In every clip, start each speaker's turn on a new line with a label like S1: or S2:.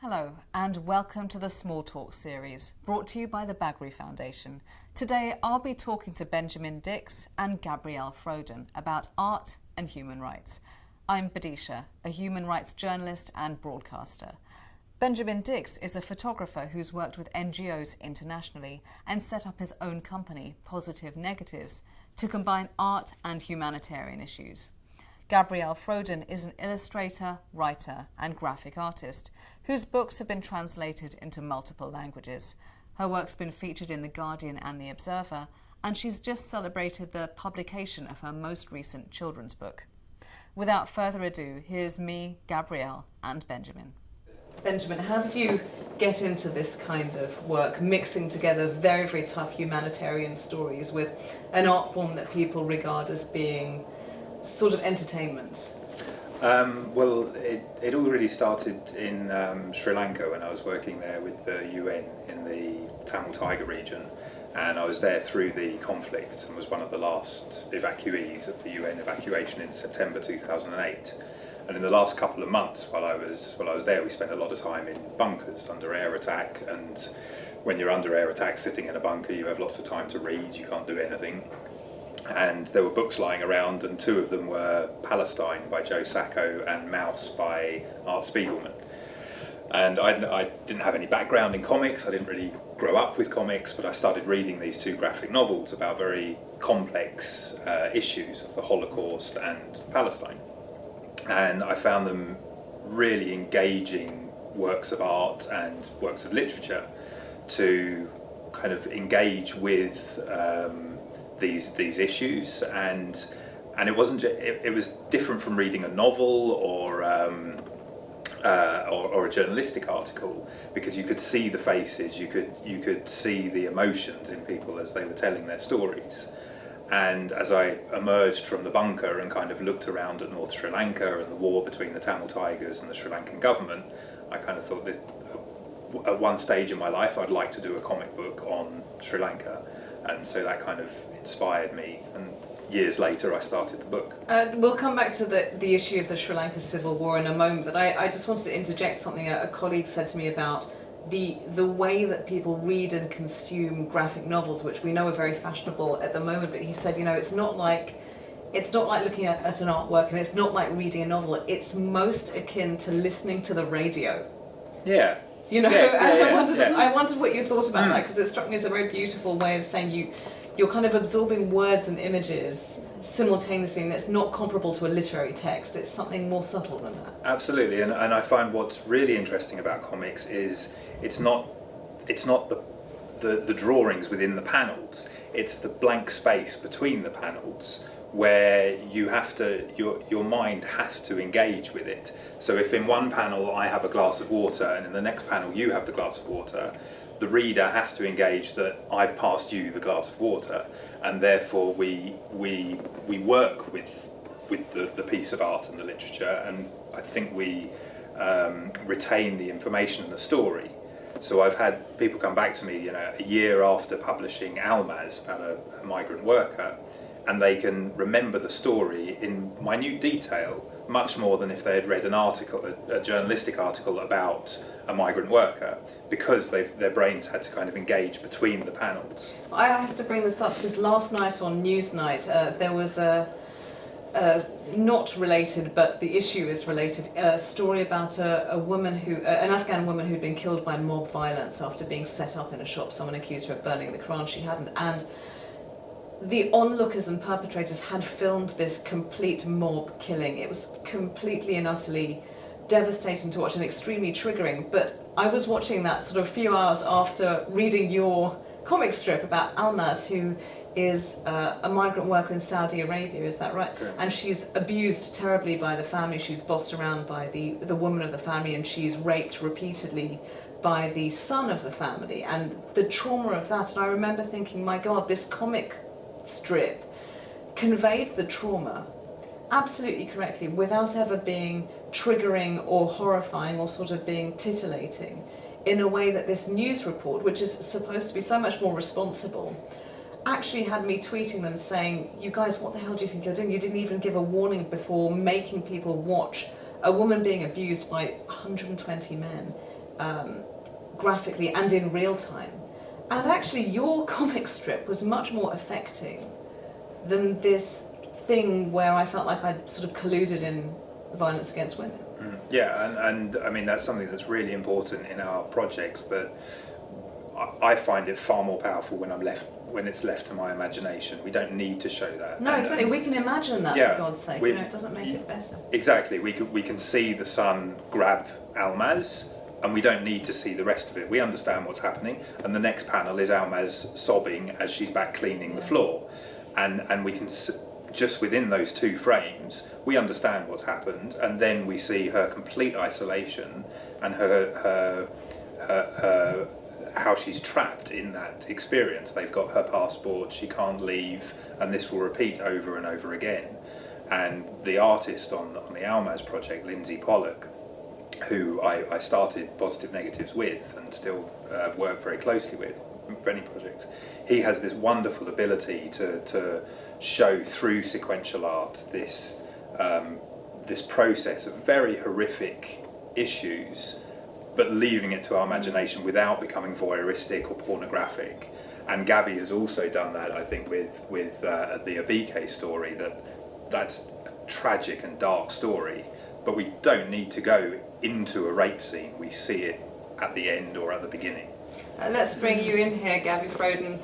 S1: Hello and welcome to the Small Talk series, brought to you by the Baggery Foundation. Today I'll be talking to Benjamin Dix and Gabrielle Frödén about art and human rights. I'm Bidisha, a human rights journalist and broadcaster. Benjamin Dix is a photographer who's worked with NGOs internationally and set up his own company, Positive Negatives, to combine art and humanitarian issues. Gabrielle Frödén is an illustrator, writer and graphic artist whose books have been translated into multiple languages. Her work's been featured in The Guardian and The Observer, and she's just celebrated the publication of her most recent children's book. Without further ado, here's me, Gabrielle and Benjamin. Benjamin, how did you get into this kind of work, mixing together very, very tough humanitarian stories with an art form that people regard as being sort of entertainment?
S2: Well, it all really started in Sri Lanka when I was working there with the UN in the Tamil Tiger region, and I was there through the conflict and was one of the last evacuees of the UN evacuation in September 2008. And in the last couple of months while I was there, we spent a lot of time in bunkers under air attack, and when you're under air attack sitting in a bunker you have lots of time to read, you can't do anything. And there were books lying around, and two of them were Palestine by Joe Sacco and Mouse by Art Spiegelman. And I didn't have any background in comics, I didn't really grow up with comics, but I started reading these two graphic novels about very complex issues of the Holocaust and Palestine. And I found them really engaging works of art and works of literature to kind of engage with these issues, and it wasn't. It was different from reading a novel or a journalistic article, because you could see the faces, you could see the emotions in people as they were telling their stories. And as I emerged from the bunker and kind of looked around at North Sri Lanka and the war between the Tamil Tigers and the Sri Lankan government, I kind of thought that at one stage in my life I'd like to do a comic book on Sri Lanka. And so that kind of inspired me, and years later I started the book.
S1: We'll come back to the issue of the Sri Lanka civil war in a moment, but I just wanted to interject something a colleague said to me about the way that people read and consume graphic novels, which we know are very fashionable at the moment, but he said, you know, it's not like looking at an artwork, and it's not like reading a novel, it's most akin to listening to the radio.
S2: Yeah.
S1: You know,
S2: yeah.
S1: I wondered what you thought about that, because it struck me as a very beautiful way of saying you're kind of absorbing words and images simultaneously, and it's not comparable to a literary text, it's something more subtle than that.
S2: Absolutely, and I find what's really interesting about comics is it's not the drawings within the panels, it's the blank space between the panels where you have to, your mind has to engage with it. So if in one panel I have a glass of water and in the next panel you have the glass of water, the reader has to engage that I've passed you the glass of water, and therefore we work with the piece of art and the literature, and I think we retain the information and the story. So I've had people come back to me, you know, a year after publishing Almaz about a migrant worker, and they can remember the story in minute detail much more than if they had read an article, a journalistic article about a migrant worker, because their brains had to kind of engage between the panels.
S1: I have to bring this up because last night on Newsnight there was a not related, but the issue is related, a story about a woman an Afghan woman who'd been killed by mob violence after being set up in a shop. Someone accused her of burning the Quran, she hadn't, and the onlookers and perpetrators had filmed this complete mob killing. It was completely and utterly devastating to watch and extremely triggering, but I was watching that sort of few hours after reading your comic strip about Almaz, who is a migrant worker in Saudi Arabia, is that right?
S2: Correct.
S1: And she's abused terribly by the family, she's bossed around by the woman of the family, and she's raped repeatedly by the son of the family, and the trauma of that. And I remember thinking, my God, this comic strip conveyed the trauma absolutely correctly without ever being triggering or horrifying or sort of being titillating, in a way that this news report, which is supposed to be so much more responsible, actually had me tweeting them saying, you guys, what the hell do you think you're doing? You didn't even give a warning before making people watch a woman being abused by 120 men graphically and in real time. And actually your comic strip was much more affecting than this thing where I felt like I'd sort of colluded in violence against women.
S2: Yeah, and I mean that's something that's really important in our projects, that I find it far more powerful when it's left to my imagination. We don't need to show that.
S1: No, exactly. We can imagine that, for God's sake. It doesn't make it better.
S2: Exactly. We can see the son grab Almaz, and we don't need to see the rest of it. We understand what's happening, and the next panel is Almaz sobbing as she's back cleaning the floor, and we can just within those 2 frames we understand what's happened, and then we see her complete isolation and her how she's trapped in that experience. They've got her passport, she can't leave, and this will repeat over and over again. And the artist on the Almaz project, Lindsay Pollock, who I started Positive Negatives with and still work very closely with for any projects, he has this wonderful ability to show through sequential art this process of very horrific issues, but leaving it to our imagination without becoming voyeuristic or pornographic. And Gabby has also done that, I think, with the Abike story. That's a tragic and dark story, but we don't need to go into a rape scene. We see it at the end or at the beginning.
S1: Let's bring you in here, Gabby Frödén.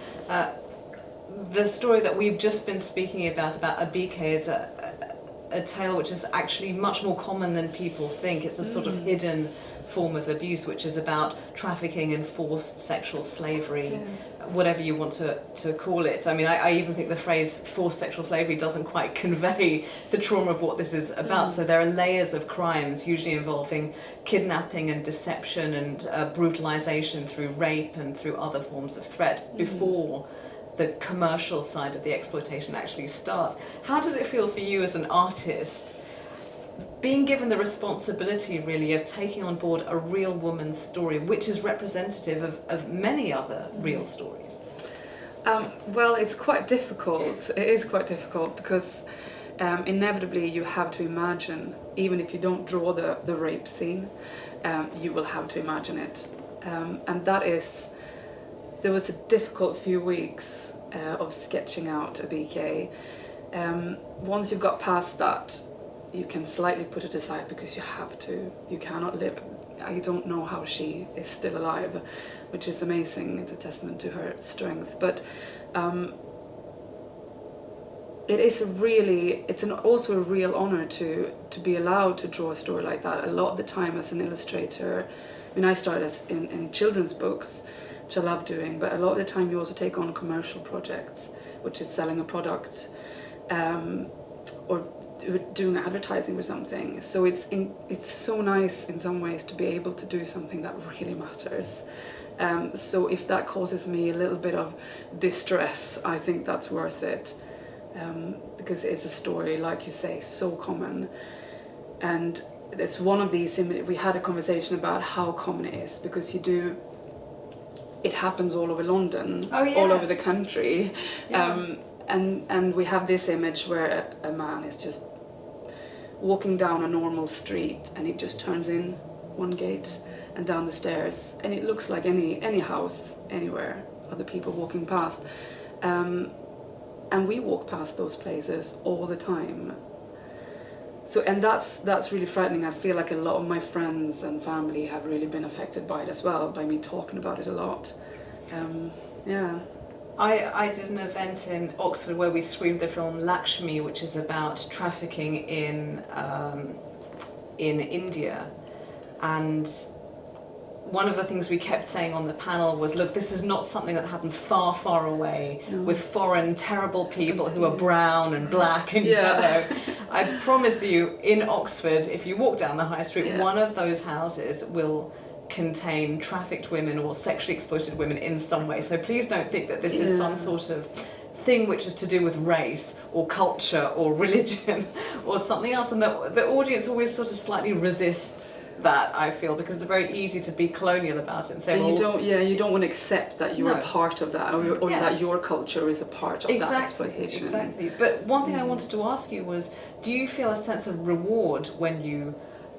S1: The story that we've just been speaking about Abike is a tale which is actually much more common than people think. It's a sort of hidden form of abuse, which is about trafficking and forced sexual slavery, whatever you want to call it. I mean, I even think the phrase forced sexual slavery doesn't quite convey the trauma of what this is about. So there are layers of crimes, usually involving kidnapping and deception and brutalization through rape and through other forms of threat before the commercial side of the exploitation actually starts. How does it feel for you as an artist, being given the responsibility really of taking on board a real woman's story, which is representative of many other real stories?
S3: Well, it's quite difficult. It is quite difficult because inevitably you have to imagine, even if you don't draw the rape scene, you will have to imagine it. And there was a difficult few weeks of sketching out a BK. Once you've got past that, you can slightly put it aside because you have to. You cannot live. I don't know how she is still alive, which is amazing. It's a testament to her strength. But it's also a real honor to be allowed to draw a story like that. A lot of the time as an illustrator, I mean, I started in children's books, which I love doing, but a lot of the time you also take on commercial projects, which is selling a product or doing advertising or something. So it's so nice in some ways to be able to do something that really matters. So if that causes me a little bit of distress, I think that's worth it, because it's a story, like you say, so common. And it's one of these, we had a conversation about how common it is, because it happens all over London, all over the country. And we have this image where a man is just walking down a normal street and he just turns in one gate and down the stairs, and it looks like any house anywhere, other people walking past. And we walk past those places all the time. So, and that's really frightening. I feel like a lot of my friends and family have really been affected by it as well, by me talking about it a lot.
S1: I did an event in Oxford where we screened the film Lakshmi, which is about trafficking in India. And one of the things we kept saying on the panel was, look, this is not something that happens far, far away with foreign, terrible people who are brown and black and yellow. I promise you, in Oxford, if you walk down the high street, one of those houses will contain trafficked women or sexually exploited women in some way. So please don't think that this is some sort of thing which is to do with race or culture or religion or something else. And the audience always sort of slightly resists that, I feel, because it's very easy to be colonial about it and say,
S3: you don't want to accept that you're a part of that, or that your culture is a part of that exploitation.
S1: Exactly. But one thing I wanted to ask you was, do you feel a sense of reward when you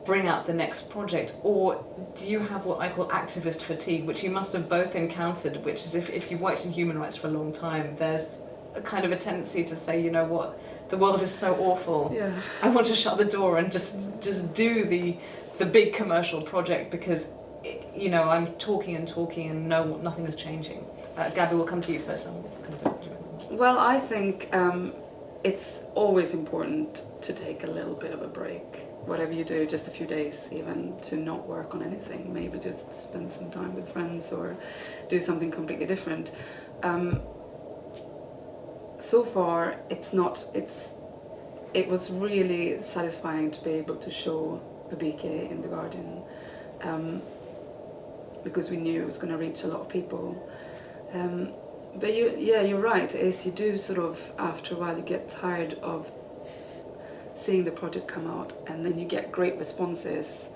S1: bring out the next project, or do you have what I call activist fatigue, which you must have both encountered, which is if you've worked in human rights for a long time, there's a kind of a tendency to say, you know what, the world is so awful, I want to shut the door and just do the big commercial project because, you know, I'm talking and nothing is changing. Gabby, we'll come to you first.
S3: Well, I think it's always important to take a little bit of a break. Whatever you do, just a few days even, to not work on anything. Maybe just spend some time with friends or do something completely different. So far, it was really satisfying to be able to show a BK in The Guardian, because we knew it was going to reach a lot of people. But you're right, is you do sort of, after a while, you get tired of seeing the project come out, and then you get great responses,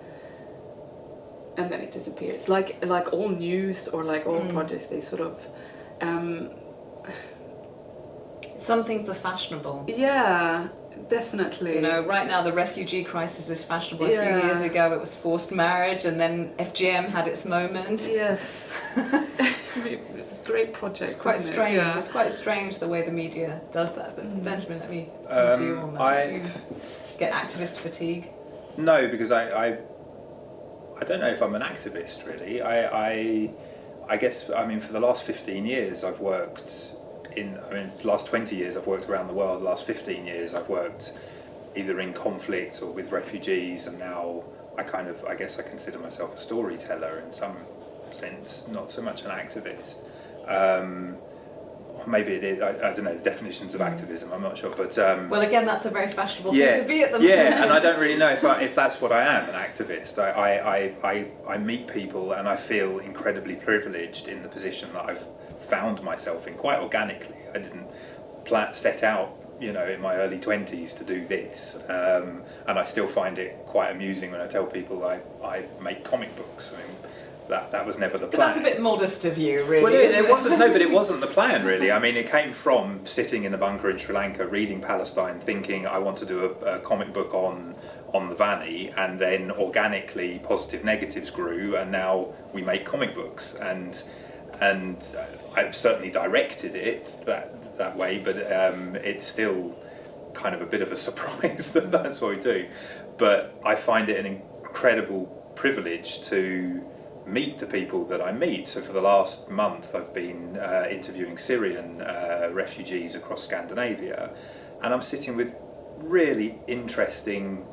S3: and then it disappears. Like all news or like all projects, they sort of...
S1: Some things are fashionable.
S3: Yeah, definitely.
S1: You know, right now the refugee crisis is fashionable. A few years ago it was forced marriage, and then FGM had its moment.
S3: Yes. It's a great project.
S1: It's quite strange.
S3: Yeah.
S1: It's quite strange the way the media does that. But Benjamin, let me come to you on that. Do you get activist fatigue?
S2: No, because I don't know if I'm an activist really. I guess, I mean, for the last 15 years I've worked the last 20 years I've worked around the world. The last 15 years I've worked either in conflict or with refugees, and now I guess I consider myself a storyteller in some sense, not so much an activist. Or maybe it is, I don't know the definitions of activism, I'm not sure, but...
S1: well, again, that's a very fashionable thing to be at the moment.
S2: Yeah, and I don't really know if that's what I am, an activist. I meet people and I feel incredibly privileged in the position that I've found myself in quite organically. I didn't set out, you know, in my early 20s to do this, and I still find it quite amusing when I tell people I make comic books. I mean, that was never the plan.
S1: But that's a bit modest of you, really.
S2: Well, it wasn't. No, but it wasn't the plan, really. I mean, it came from sitting in the bunker in Sri Lanka, reading Palestine, thinking I want to do a comic book on the Vanni, and then organically positive negatives grew, and now we make comic books, and I've certainly directed it that way, but it's still kind of a bit of a surprise that that's what we do. But I find it an incredible privilege to meet the people that I meet. So for the last month I've been interviewing Syrian refugees across Scandinavia, and I'm sitting with really interesting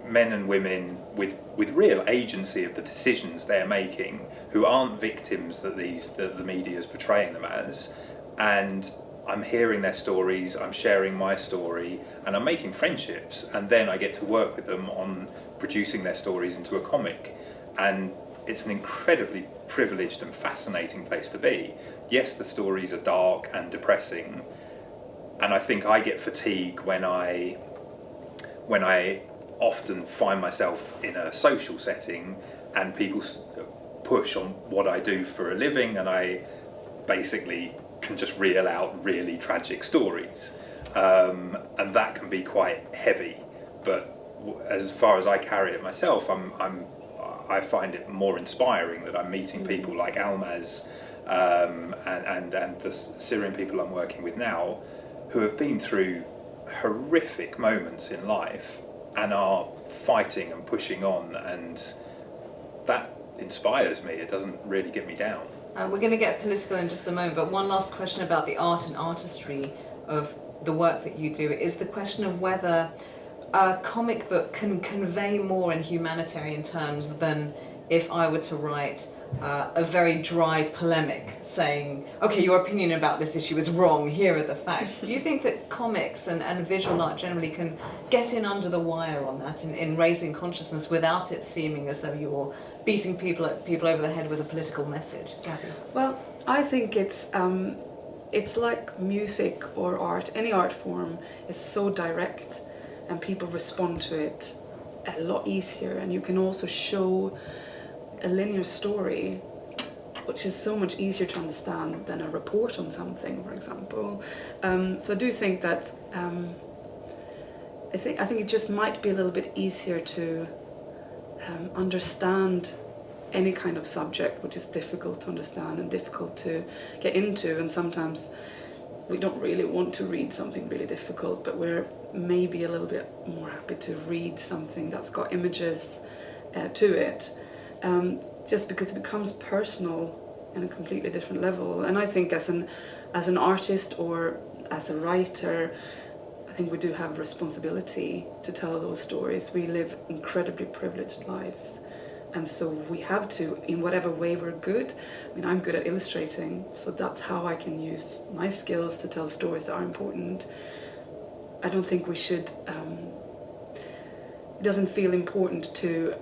S2: men and women with real agency of the decisions they're making, who aren't victims that the media is portraying them as, and I'm hearing their stories, I'm sharing my story, and I'm making friendships, and then I get to work with them on producing their stories into a comic. And it's an incredibly privileged and fascinating place to be. Yes, the stories are dark and depressing, and I think I get fatigue when I often find myself in a social setting and people push on what I do for a living, and I basically can just reel out really tragic stories, and that can be quite heavy. But as far as I carry it myself, I find it more inspiring that I'm meeting people like Almaz and the Syrian people I'm working with now, who have been through horrific moments in life and are fighting and pushing on, and that inspires me. It doesn't really get me down.
S1: We're going to get political in just a moment, but one last question about the art and artistry of the work that you do is the question of whether a comic book can convey more in humanitarian terms than if I were to write a very dry polemic saying, okay, your opinion about this issue is wrong, here are the facts. Do you think that comics and visual art generally can get in under the wire on that in raising consciousness without it seeming as though you're beating people over the head with a political message? Gabby?
S3: Well, I think it's like music or art. Any art form is so direct, and people respond to it a lot easier, and you can also show a linear story, which is so much easier to understand than a report on something, for example. So I do think that I think it just might be a little bit easier to understand any kind of subject which is difficult to understand and difficult to get into, and sometimes we don't really want to read something really difficult, but we're maybe a little bit more happy to read something that's got images to it, just because it becomes personal in a completely different level. And I think as an artist or as a writer, I think we do have a responsibility to tell those stories. We live incredibly privileged lives, and so we have to, in whatever way we're good. I mean, I'm good at illustrating, so that's how I can use my skills to tell stories that are important. I don't think we should, it doesn't feel important to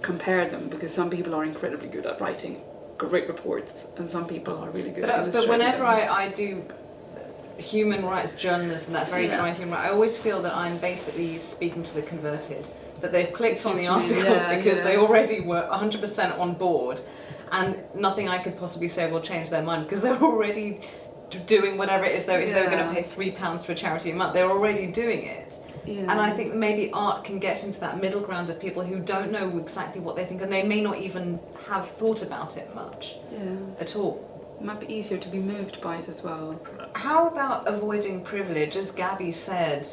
S3: compare them, because some people are incredibly good at writing great reports and some people are really good at illustrating.
S1: But whenever I do human rights journalism, that very dry human rights, I always feel that I'm basically speaking to the converted, that they've clicked on the article because they already were 100% on board, and nothing I could possibly say will change their mind, because they're already doing whatever it is. Though if they were going to pay £3 for a charity a month, they're already doing it. And I think maybe art can get into that middle ground of people who don't know exactly what they think, and they may not even have thought about it much at all.
S3: It might be easier to be moved by it as well.
S1: How about avoiding privilege? As Gabby said,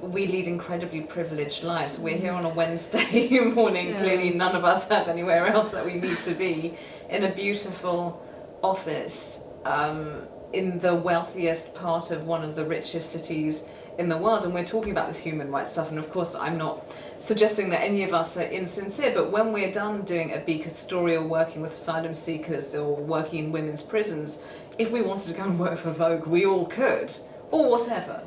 S1: we lead incredibly privileged lives. We're here on a Wednesday morning. Clearly none of us have anywhere else that we need to be, in a beautiful office in the wealthiest part of one of the richest cities in the world. And we're talking about this human rights stuff, and of course I'm not suggesting that any of us are insincere, but when we're done doing a Beaker story or working with asylum seekers or working in women's prisons, if we wanted to go and work for Vogue, we all could, or whatever.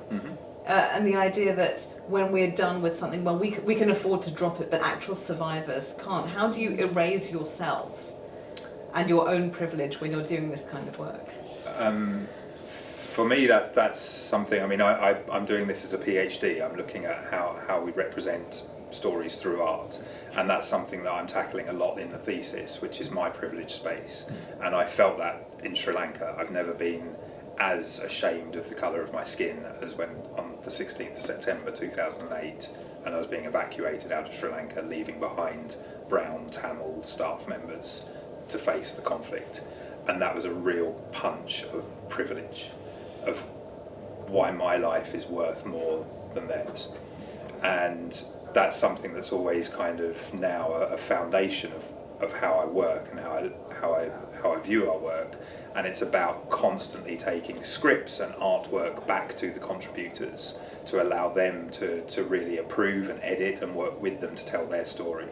S1: And the idea that when we're done with something, well, we can afford to drop it, but actual survivors can't. How do you erase yourself and your own privilege when you're doing this kind of work?
S2: For me, that's something. I mean, I'm doing this as a PhD. I'm looking at how we represent stories through art, and that's something that I'm tackling a lot in the thesis, which is my privileged space. And I felt that in Sri Lanka. I've never been as ashamed of the colour of my skin as when on the 16th of September 2008, and I was being evacuated out of Sri Lanka, leaving behind brown Tamil staff members to face the conflict. And that was a real punch of privilege, of why my life is worth more than theirs. And that's something that's always kind of now a foundation of how I work and how I view our work. And it's about constantly taking scripts and artwork back to the contributors to allow them to really approve and edit and work with them to tell their story.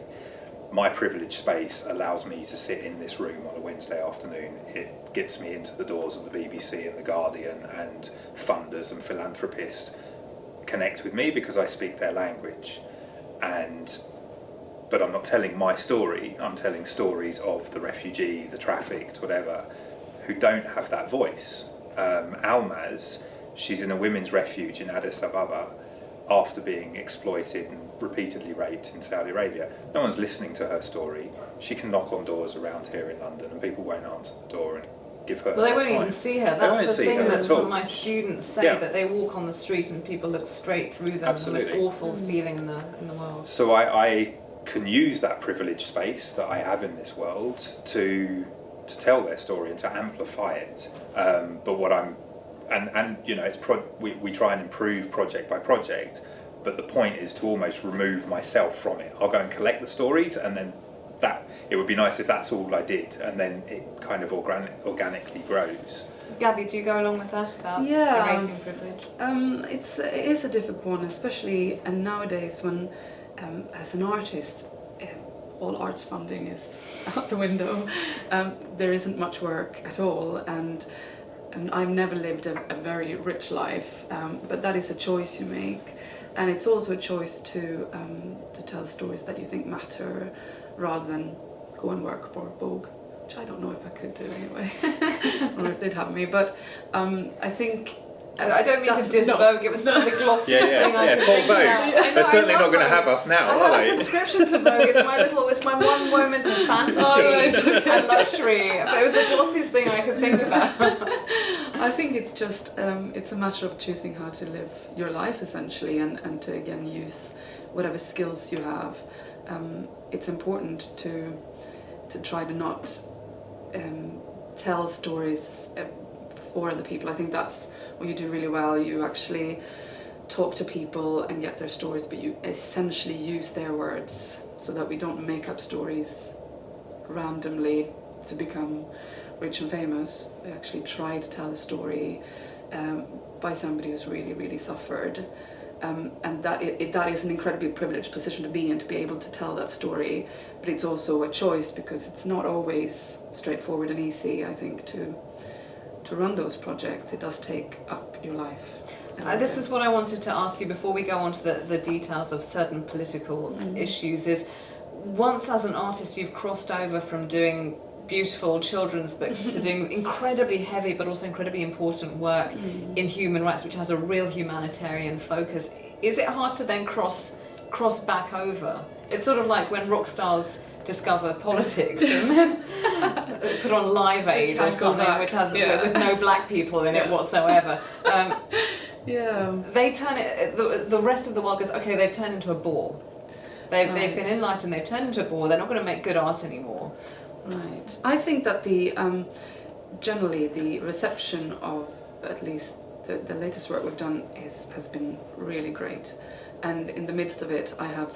S2: My privileged space allows me to sit in this room on a Wednesday afternoon. It gets me into the doors of the BBC and the Guardian, and funders and philanthropists connect with me because I speak their language. But I'm not telling my story, I'm telling stories of the refugee, the trafficked, whatever, who don't have that voice. Almaz, she's in a women's refuge in Addis Ababa after being exploited and repeatedly raped in Saudi Arabia. No one's listening to her story. She can knock on doors around here in London and people won't answer the door and give her
S1: Well, they won't
S2: time.
S1: even see her. That's the thing that some of my
S2: at
S1: students say, that they walk on the street and people look straight through them.
S2: Absolutely.
S1: The most awful feeling in the world.
S2: So I can use that privileged space that I have in this world to tell their story and to amplify it. But what I'm and you know, we try and improve project by project, but the point is to almost remove myself from it. I'll go and collect the stories, and then it would be nice if that's all I did, and then it kind of organically grows.
S1: Gabby, do you go along with that about erasing privilege?
S3: It is a difficult one, especially nowadays when, as an artist, all arts funding is out the window. There isn't much work at all, and I've never lived a very rich life, but that is a choice you make, and it's also a choice to tell stories that you think matter, rather than go and work for Vogue, which I don't know if I could do anyway. I don't know if they'd have me, but I think.
S1: I don't mean to diss Vogue, it was sort of the glossiest thing I could think about.
S2: They're certainly not going to have us now, are they?
S1: I have a conscription to Vogue, it's my one moment of fantasy and luxury. But it was the glossiest thing I could think about.
S3: I think it's just, it's a matter of choosing how to live your life, essentially, and to, again, use whatever skills you have. it's important to try to not tell stories for other people. I think that's what you do really well. You actually talk to people and get their stories, but you essentially use their words, so that we don't make up stories randomly to become rich and famous. We actually try to tell a story by somebody who's really, really suffered. And that is an incredibly privileged position to be in, to be able to tell that story. But it's also a choice, because it's not always straightforward and easy, I think, to run those projects. It does take up your life.
S1: This is what I wanted to ask you before we go on to the details of certain political issues, is once as an artist you've crossed over from doing beautiful children's books to doing incredibly heavy but also incredibly important work in human rights, which has a real humanitarian focus. Is it hard to then cross back over? It's sort of like when rock stars discover politics and then put on Live Aid or something which has with no black people in it whatsoever. They turn it. The rest of the world goes, okay, they've turned into a bore. They've been enlightened. They've turned into a bore. They're not going to make good art anymore.
S3: Right. I think that generally the reception of at least the latest work we've done has been really great, and in the midst of it I have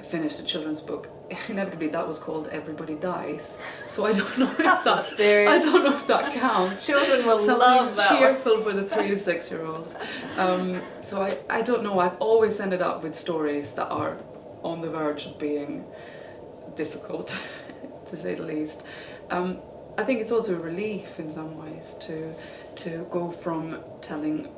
S3: finished a children's book. Inevitably that was called Everybody Dies, so I don't know if I don't know if that counts.
S1: Children will
S3: Something
S1: love that
S3: cheerful for the 3 to 6 year olds. So I don't know, I've always ended up with stories that are on the verge of being difficult to say the least. I think it's also a relief in some ways to go from telling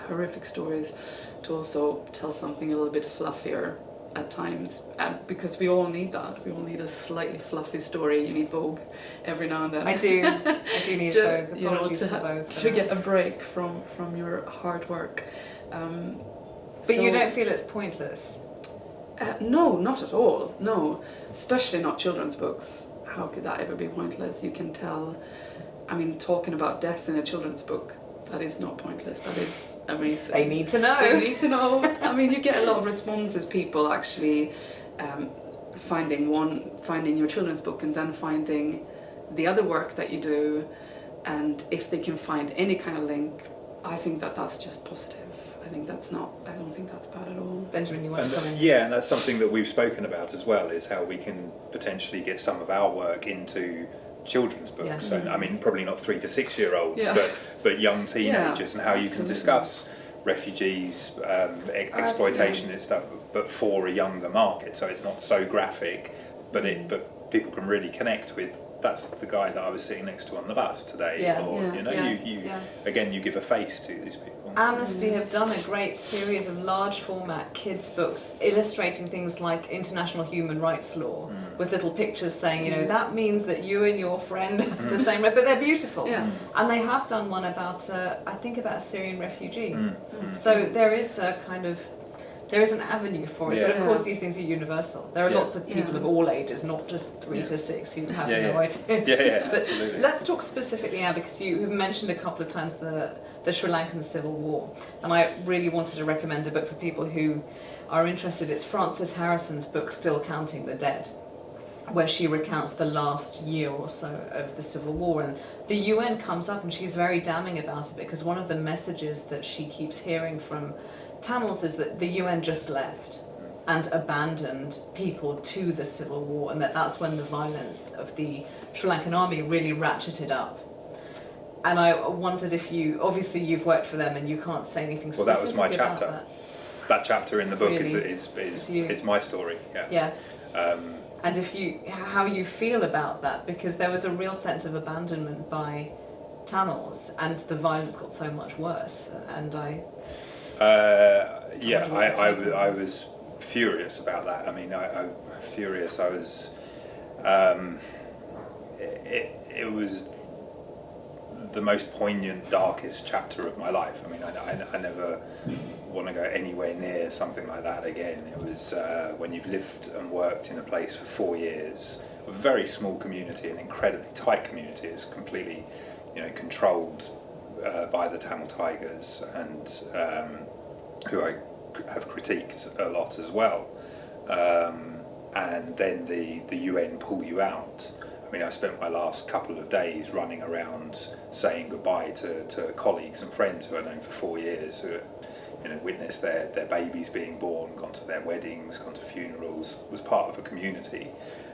S3: horrific stories to also tell something a little bit fluffier at times, because we all need that. We all need a slightly fluffy story. You need Vogue every now and then.
S1: I do need Vogue. Apologies to Vogue.
S3: To get a break from your hard work.
S1: But you don't feel it's pointless?
S3: No, not at all. No, especially not children's books. How could that ever be pointless? You can tell. I mean, talking about death in a children's book, that is not pointless. That is amazing.
S1: They need to know.
S3: They need to know. I mean, you get a lot of responses. People actually finding your children's book and then finding the other work that you do, and if they can find any kind of link, I think that's just positive. I don't think that's bad at all.
S1: Benjamin, you want to come in?
S2: Yeah, and that's something that we've spoken about as well, is how we can potentially get some of our work into children's books.
S1: Yeah.
S2: So, I mean, probably not 3 to 6 year olds,
S3: Yeah.
S2: but young teenagers, and how you can
S3: Absolutely.
S2: discuss refugees, exploitation and stuff, but for a younger market. So it's not so graphic, but people can really connect with. That's the guy that I was sitting next to on the bus today. You give a face to these people.
S1: Amnesty have done a great series of large format kids books illustrating things like international human rights law with little pictures saying, that means that you and your friend have the same, but they're beautiful.
S3: Yeah.
S1: And they have done one about, I think about a Syrian refugee. So there is an avenue for it, but of course these things are universal. There are lots of people of all ages, not just 3 to 6 who have no idea. But
S2: absolutely.
S1: let's talk specifically now, because you have mentioned a couple of times the Sri Lankan Civil War, and I really wanted to recommend a book for people who are interested. It's Frances Harrison's book, Still Counting the Dead, where she recounts the last year or so of the Civil War, and the UN comes up and she's very damning about it, because one of the messages that she keeps hearing from Tamils is that the UN just left and abandoned people to the civil war, and that's when the violence of the Sri Lankan army really ratcheted up. And I wondered if obviously you've worked for them and you can't say anything specific about that.
S2: Well, that was my chapter. That chapter in the book
S1: Really?
S2: is my story.
S1: Yeah. And how you feel about that, because there was a real sense of abandonment by Tamils, and the violence got so much worse. And I
S2: was furious about that. I mean, I furious. I was. It was the most poignant, darkest chapter of my life. I mean, I never want to go anywhere near something like that again. It was when you've lived and worked in a place for 4 years, a very small community, an incredibly tight community, is completely, controlled by the Tamil Tigers, and who I have critiqued a lot as well. and then the UN pull you out. I mean, I spent my last couple of days running around saying goodbye to colleagues and friends who I'd known for 4 years, who witnessed their babies being born, gone to their weddings, gone to funerals, was part of a community,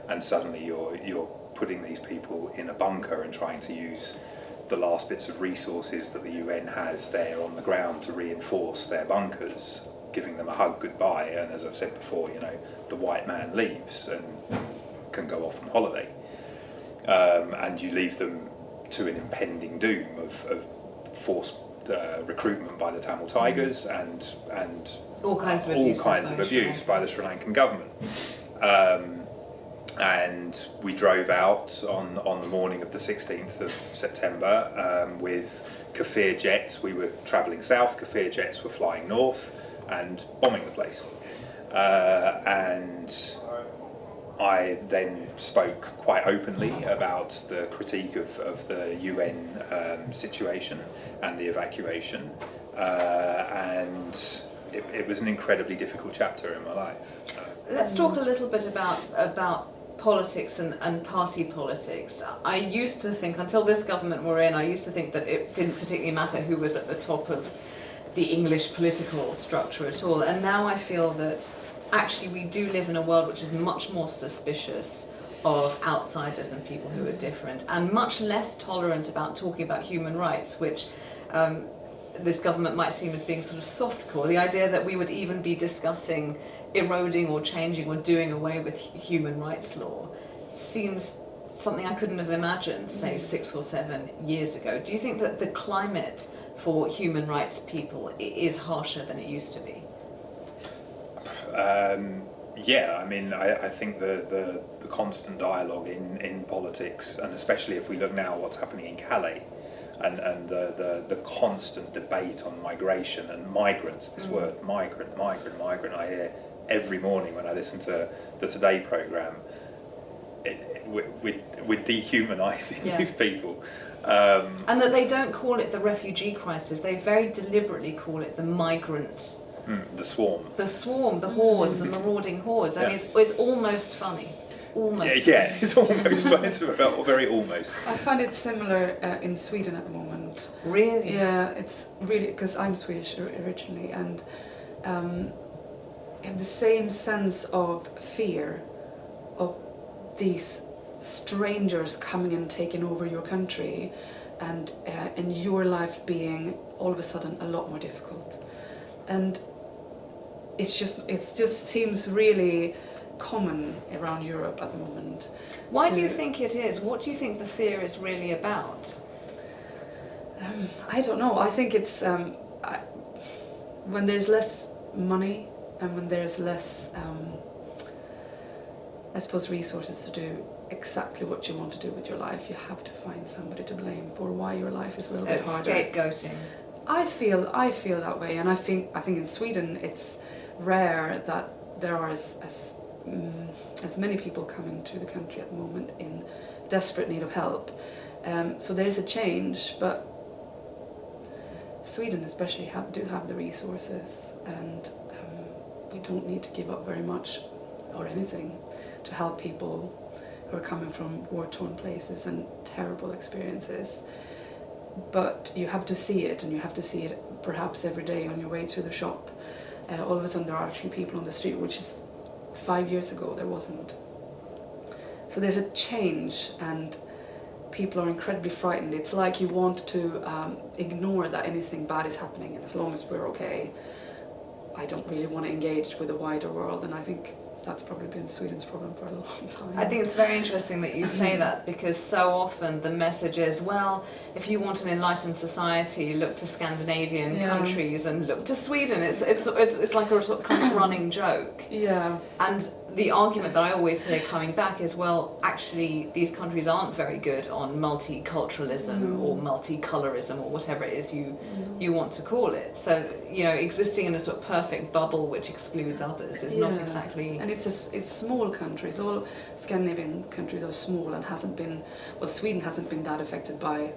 S2: and suddenly you're putting these people in a bunker and trying to use the last bits of resources that the UN has there on the ground to reinforce their bunkers, giving them a hug goodbye, and as I've said before, the white man leaves and can go off on holiday, and you leave them to an impending doom of forced recruitment by the Tamil Tigers and
S1: all kinds of
S2: abuse by the Sri Lankan government. And we drove out on the morning of the 16th of September with Kafir jets. We were travelling south, Kafir jets were flying north and bombing the place. And I then spoke quite openly about the critique of the UN situation and the evacuation, and it was an incredibly difficult chapter in my life.
S1: Let's talk a little bit about politics and party politics. I used to think, until this government we're in, I used to think that it didn't particularly matter who was at the top of the English political structure at all, and now I feel that actually we do live in a world which is much more suspicious of outsiders and people who are different, and much less tolerant about talking about human rights, which this government might seem as being sort of softcore. The idea that we would even be discussing eroding or changing or doing away with human rights law seems something I couldn't have imagined, say, 6 or 7 years ago. Do you think that the climate for human rights people is harsher than it used to be?
S2: Yeah, I mean, I think the constant dialogue in politics, and especially if we look now what's happening in Calais, and the constant debate on migration and migrants, this word, migrant, I hear every morning when I listen to the Today programme. We're dehumanising these people.
S1: And that they don't call it the refugee crisis, they very deliberately call it the migrant.
S2: The swarm.
S1: The swarm, the hordes, the marauding hordes. I mean, it's almost funny. It's almost
S2: funny. It's almost funny. It's very almost.
S3: I find it similar in Sweden at the moment.
S1: Really?
S3: Yeah, it's really, because I'm Swedish originally, and have the same sense of fear of these strangers coming and taking over your country, and your life being all of a sudden a lot more difficult. And it just seems really common around Europe at the moment.
S1: Why do you think it is? What do you think the fear is really about?
S3: I don't know. I think it's when there's less money and when there's less, I suppose, resources to do exactly what you want to do with your life, you have to find somebody to blame for why your life is a little bit harder.
S1: Scapegoating. I
S3: feel that way, and I think in Sweden it's rare that there are as many people coming to the country at the moment in desperate need of help. So there is a change, but Sweden especially do have the resources, and we don't need to give up very much or anything to help people who are coming from war-torn places and terrible experiences. But you have to see it, and you have to see it perhaps every day on your way to the shop. All of a sudden there are actually people on the street, which is 5 years ago there wasn't. So there's a change, and people are incredibly frightened. It's like you want to ignore that anything bad is happening, and as long as we're okay, I don't really want to engage with the wider world, and I think that's probably been Sweden's problem for a long time.
S1: I think it's very interesting that you say that, because so often the message is, well, if you want an enlightened society, look to Scandinavian countries and look to Sweden. It's like a sort of kind of running joke.
S3: Yeah.
S1: And the argument that I always hear coming back is, well, actually these countries aren't very good on multiculturalism or multicolorism or whatever it is you want to call it. So, existing in a sort of perfect bubble which excludes others is not exactly...
S3: And it's small countries. All Scandinavian countries are small and Sweden hasn't been that affected by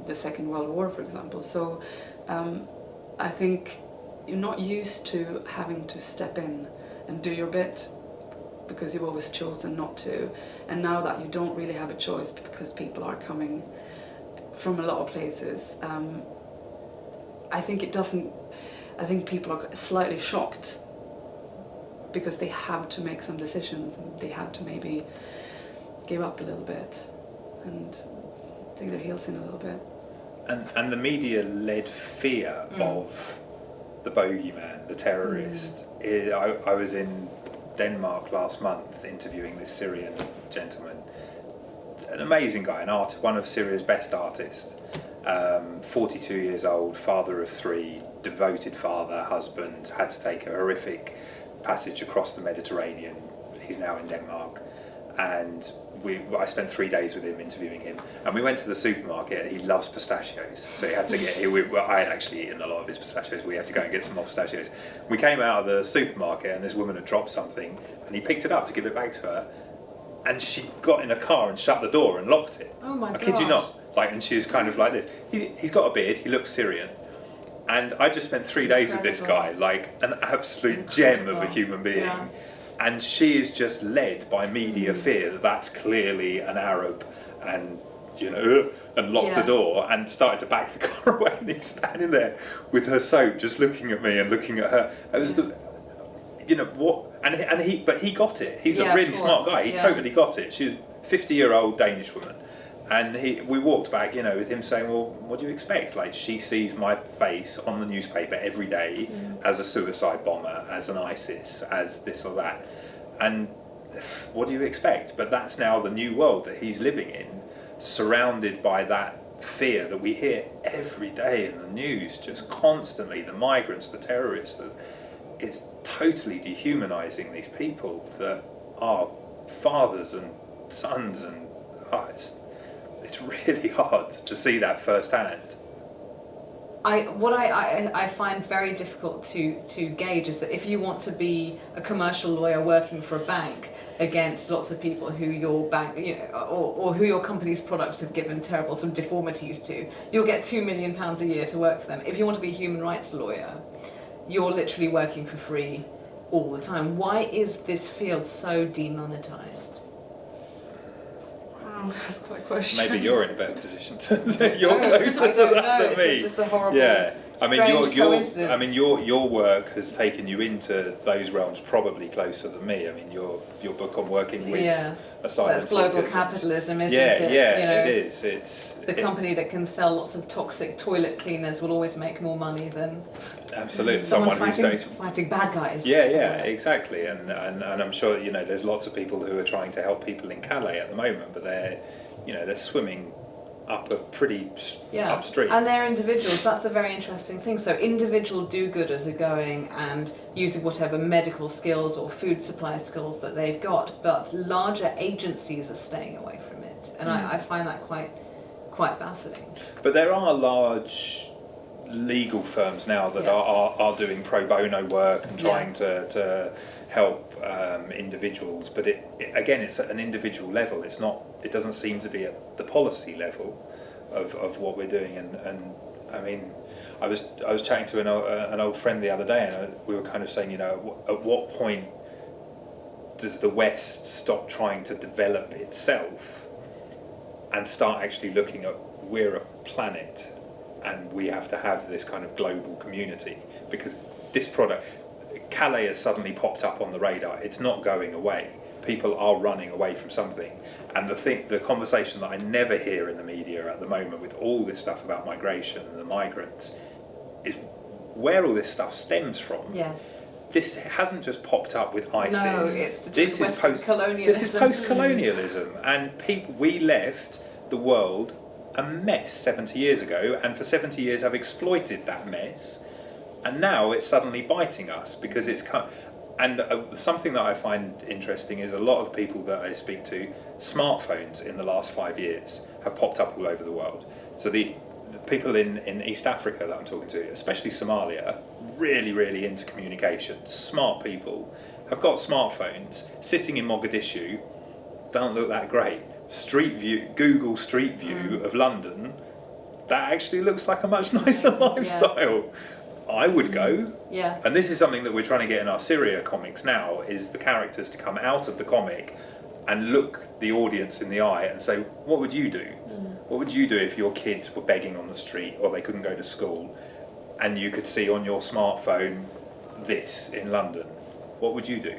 S3: the Second World War, for example. So I think you're not used to having to step in and do your bit, because you've always chosen not to, and now that you don't really have a choice because people are coming from a lot of places, I think people are slightly shocked because they have to make some decisions and they have to maybe give up a little bit and dig their heels in a little bit.
S2: And the media-led fear of the bogeyman, the terrorist. I was in Denmark last month interviewing this Syrian gentleman, an amazing guy, one of Syria's best artists, 42 years old, father of 3, devoted father, husband, had to take a horrific passage across the Mediterranean. He's now in Denmark, and I spent 3 days with him interviewing him, and we went to the supermarket. He loves pistachios, so he had to get. I had actually eaten a lot of his pistachios. We had to go and get some more pistachios. We came out of the supermarket, and this woman had dropped something, and he picked it up to give it back to her, and she got in a car and shut the door and locked it.
S3: Oh my god!
S2: I kid you not. And she was kind of like this. He's got a beard. He looks Syrian. And I just spent 3 days with this guy, like an absolute gem of a human being.
S3: Yeah.
S2: And she is just led by media fear that that's clearly an Arab, and and locked the door and started to back the car away. And he's standing there with her soap, just looking at me and looking at her. It was but he got it. He's a really smart guy. He totally got it. She was a 50-year-old Danish woman. And we walked back, with him saying, well, what do you expect? Like, she sees my face on the newspaper every day as a suicide bomber, as an ISIS, as this or that. And what do you expect? But that's now the new world that he's living in, surrounded by that fear that we hear every day in the news, just constantly, the migrants, the terrorists. It's totally dehumanising these people that are fathers and sons, and it's really hard to see that firsthand.
S1: What I find very difficult to gauge is that if you want to be a commercial lawyer working for a bank against lots of people who your bank, or who your company's products have given terrible some deformities to, you'll get £2 million a year to work for them. If you want to be a human rights lawyer, you're literally working for free all the time. Why is this field so demonetized?
S3: That's quite a question.
S2: Maybe you're in a better position you're closer to that than me.
S1: It's just a horrible,
S2: coincidence. Your work has taken you into those realms probably closer than me. I mean, your book on working with asylum
S1: that's global
S2: seekers.
S1: capitalism, isn't it?
S2: It is. It's
S1: the company that can sell lots of toxic toilet cleaners will always make more money than
S2: someone
S1: who's fighting bad guys.
S2: Exactly. And I'm sure there's lots of people who are trying to help people in Calais at the moment, but they're swimming up a pretty upstream.
S1: And they're individuals. That's the very interesting thing. So individual do-gooders are going and using whatever medical skills or food supply skills that they've got, but larger agencies are staying away from it, and I find that quite baffling.
S2: But there are large legal firms now that are doing pro bono work and trying to help individuals, but it's at an individual level. It doesn't seem to be at the policy level of what we're doing. And I mean, I was chatting to an old friend the other day, and we were kind of saying, at what point does the West stop trying to develop itself and start actually looking at, we're a planet and we have to have this kind of global community, because this product, Calais, has suddenly popped up on the radar. It's not going away. People are running away from something. And the conversation that I never hear in the media at the moment, with all this stuff about migration and the migrants, is where all this stuff stems from.
S1: Yeah.
S2: This hasn't just popped up with ISIS.
S1: No, it's post-colonialism.
S2: This is post-colonialism, and we left the world a mess 70 years ago, and for 70 years have exploited that mess, and now it's suddenly biting us because it's and something that I find interesting is a lot of the people that I speak to, smartphones in the last 5 years have popped up all over the world. So the people in East Africa that I'm talking to, especially Somalia, really, really into communication, smart people, have got smartphones, sitting in Mogadishu, don't look that great. Street view, Google Street View of London, that actually looks like a much nicer lifestyle. I would go.
S1: Yeah.
S2: And this is something that we're trying to get in our Syria comics now, is the characters to come out of the comic and look the audience in the eye and say, what would you do? What would you do if your kids were begging on the street or they couldn't go to school and you could see on your smartphone this in London? What would you do?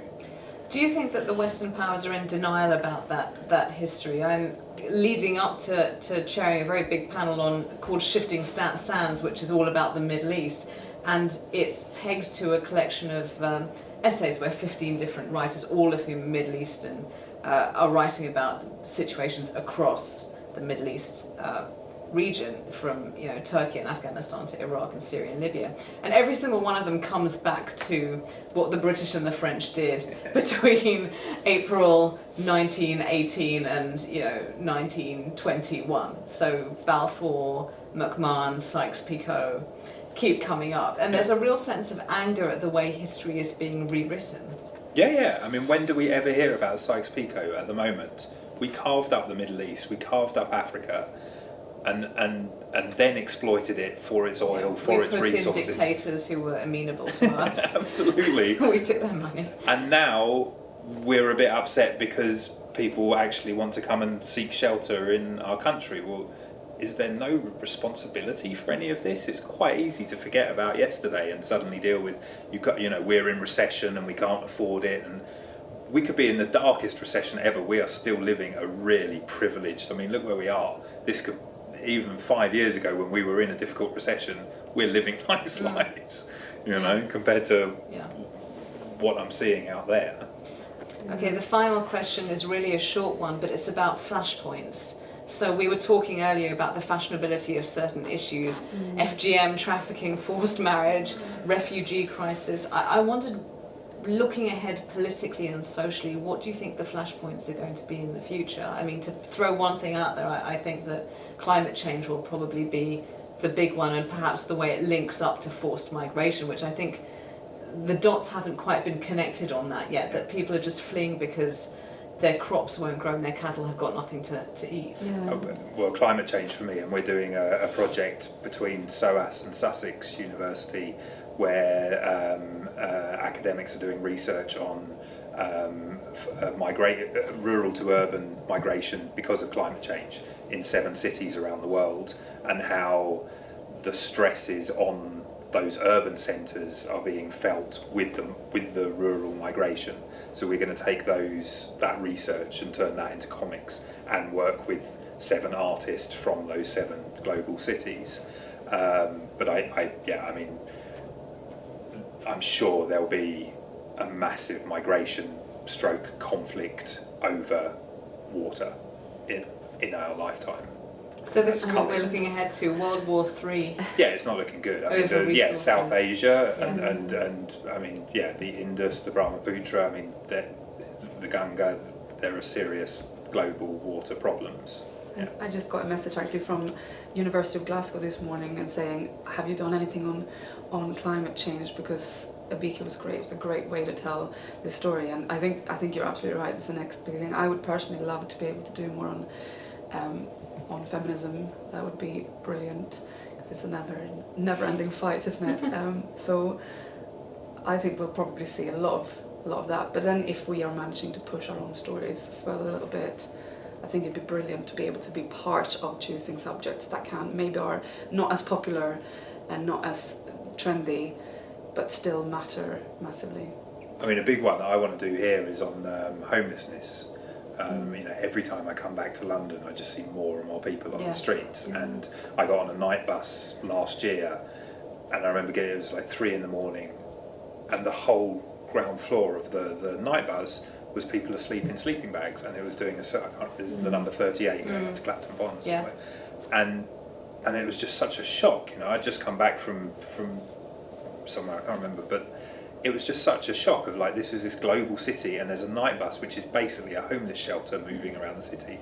S1: Do you think that the Western powers are in denial about that history? I'm leading up to chairing a very big panel called Shifting Sands, which is all about the Middle East, and it's pegged to a collection of essays where 15 different writers, all of whom Middle Eastern, are writing about situations across the Middle East region, from Turkey and Afghanistan to Iraq and Syria and Libya, and every single one of them comes back to what the British and the French did between April 1918 and 1921. So Balfour, McMahon, Sykes-Picot keep coming up, and there's a real sense of anger at the way history is being rewritten.
S2: Yeah. I mean, when do we ever hear about Sykes-Picot at the moment? We carved up the Middle East, we carved up Africa, and then exploited it for its oil, for its resources.
S1: We put in dictators who were amenable to us.
S2: Absolutely.
S1: We took their money.
S2: And now we're a bit upset because people actually want to come and seek shelter in our country. Well, is there no responsibility for any of this? It's quite easy to forget about yesterday and suddenly deal with, we're in recession and we can't afford it, and we could be in the darkest recession ever. We are still living a really privileged, look where we are. This could, even 5 years ago when we were in a difficult recession, we're living nice lives, compared to what I'm seeing out there.
S1: Okay, the final question is really a short one, but it's about flashpoints. So we were talking earlier about the fashionability of certain issues, FGM, trafficking, forced marriage, refugee crisis. I wondered, looking ahead politically and socially, what do you think the flashpoints are going to be in the future? I mean, to throw one thing out there, I think that climate change will probably be the big one, and perhaps the way it links up to forced migration, which I think the dots haven't quite been connected on that yet, that people are just fleeing because their crops won't grow and their cattle have got nothing to eat.
S3: Yeah.
S2: Well, climate change for me, and we're doing a project between SOAS and Sussex University where academics are doing research on rural to urban migration because of climate change in 7 cities around the world, and how the stresses on those urban centres are being felt with the rural migration. So we're going to take that research and turn that into comics and work with 7 artists from those 7 global cities. But I'm sure there'll be a massive migration stroke conflict over water in our lifetime.
S1: So this is what we're looking ahead to, World War III.
S2: Yeah, it's not looking good. South Asia and the Indus, the Brahmaputra, the Ganga, there are serious global water problems. Yeah.
S3: I just got a message actually from University of Glasgow this morning and saying, have you done anything on climate change? Because Abika was great. It was a great way to tell this story, and I think you're absolutely right. It's the next big thing. I would personally love to be able to do more on feminism. That would be brilliant, because it's a never-ending fight, isn't it? So I think we'll probably see a lot of that. But then if we are managing to push our own stories as well a little bit, I think it'd be brilliant to be able to be part of choosing subjects that maybe are not as popular and not as trendy, but still matter massively.
S2: I mean, a big one that I want to do here is on homelessness. Every time I come back to London, I just see more and more people on the streets. Yeah. And I got on a night bus last year, and I remember it was like 3 a.m, and the whole ground floor of the night bus was people asleep in sleeping bags, and it was doing the number 38 going up to Clapton Pond somewhere. And it was just such a shock. I'd just come back from somewhere, I can't remember, but it was just such a shock of this is this global city, and there's a night bus which is basically a homeless shelter moving around the city.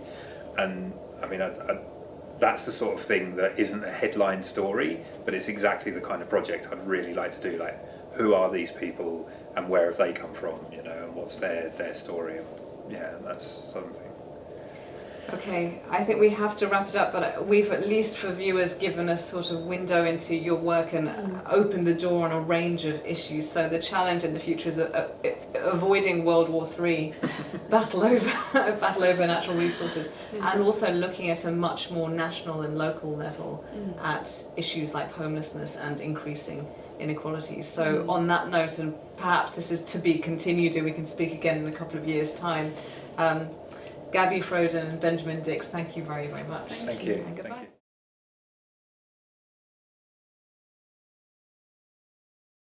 S2: And that's the sort of thing that isn't a headline story, but it's exactly the kind of project I'd really like to do. Who are these people and where have they come from, and what's their story? And that's something.
S1: Okay, I think we have to wrap it up, but we've, at least for viewers, given a sort of window into your work and opened the door on a range of issues. So the challenge in the future is avoiding World War III, battle over natural resources, and also looking at a much more national and local level at issues like homelessness and increasing inequalities. So on that note, and perhaps this is to be continued and we can speak again in a couple of years' time, Gabby Frödén and Benjamin Dix, thank you very, very much.
S2: Thank you.
S1: And goodbye.
S2: Thank you.